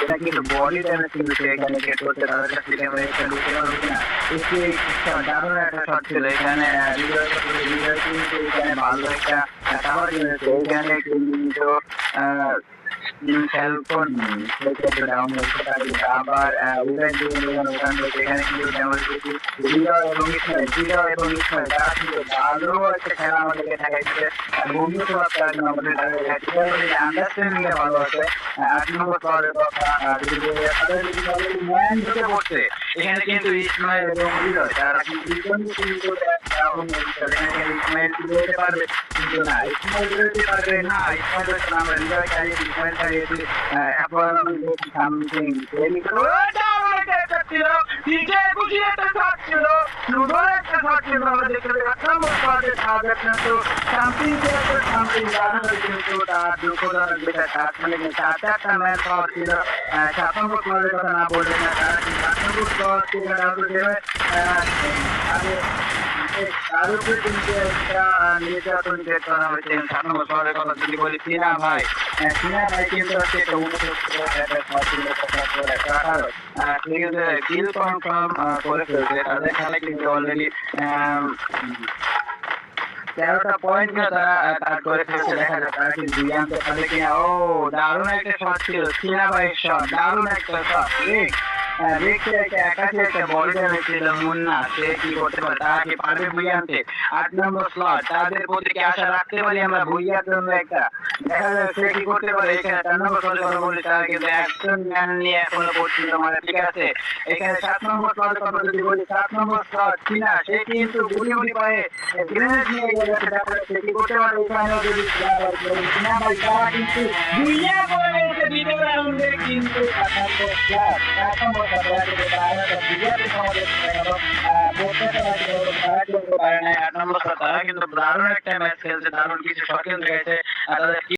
এটা কিন্তু body damage কিন্তু সে এখানে ক্রিয়েট করতে তাদের কাছ থেকে আমরা একটা লুটতে পারবো কিনা। একটি দারুণ একটা শট ছিল এখানে বিজয় কিন্তু এখানে ভালো একটা কাভার দিয়েছে এখানে কিন্তু ফ্যালকন ডাউন হচ্ছে তাদের আবার উদয় ওখান থেকে এখানে কিন্তু হৃদয় এবং ইসমাইল তারা কিন্তু ভালো একটা খেলা আমাদেরকে দেখাইছে। বন্ধুত্ব আমাদের আন্ডারস্ট্যান্ডিং ভালো আছে। ৮ নম্বর স্কোয়াডের কথা যদি বলি তাদের যদি ম্যান ঢুকে পড়ছে এখানে কিন্তু ইসমাইল এবং হৃদয় তারা কিন্তু ইসমাইল বেরোতে পারবে কিন্তু না ইসমাইল বেরোতে পারবে না ইসমাইল আমরা হৃদয় চালিয়েছি ইসমাইল চালিয়েছি এখন সামথিং ছিল ডিজে খুশির একটা শট ছিল লুডোর একটা শট ছিল আমরা দেখতে পাই ৮ নম্বর স্কোয়াডের সাহায্যে কিন্তু সামথিং কিন্তু তার দুঃখজনক বিষয় তার মানে চারটা ম্যাচ পাওয়া ছিল ৭ নম্বর স্কোয়াডের কথা না বললে না তারা ৮ নম্বর স্কোয়াড থেকে তার উপরে কিন্তু একটা নির্যাতন করা হয়েছে ৭ নম্বর স্কোয়াডের কথা যদি বলি সিনা ভাই কিন্তু হচ্ছে একটা কিল কনফার্ম করে ফেলছে তাদের খেলা কিন্তু অলরেডি ১৩টা পয়েন্ট তারা কাট করে ফেলছে দেখা যায় তারা কিন্তু দুই আনতে পারবে কিনা। ও দারুণ একটা শট ছিল সিনা ভাইয়ের শট দারুণ একটা শট দেখতে একাশি একটা বল ছিল মুন্না সে কি করতে পারে তারা কি পারবে ভুইয়া আনতে ৮ নম্বর স্লট তাদের প্রতি কি আশা রাখতে পারি আমরা ভুইয়ার জন্য একটা দেখা যায় সে কি করতে পারে এখানে ৪ নম্বর স্লটের কথা বলি তারা কিন্তু অ্যাকশন ম্যান নিয়ে এখনো পর্যন্ত মানে ঠিক আছে এখানে ৭ নম্বর স্লটের কথা যদি বলি ৭ নম্বর স্লট কিনা সে কিন্তু গুলি গুলি পায়ে গ্রেনেড নিয়ে গেছে দেখা যাচ্ছে কি করতে পারে এখানে যদি কিনা ভাই তারা কিন্তু ভুইয়া করে এসে দ্বিতীয় রাউন্ডে কিন্তু ৭ নম্বর স্লট ৭ নম্বর তারা কিন্তু দারুণ একটা ম্যাচ খেলছে দারুণ কিছু শট কিন্তু গেছে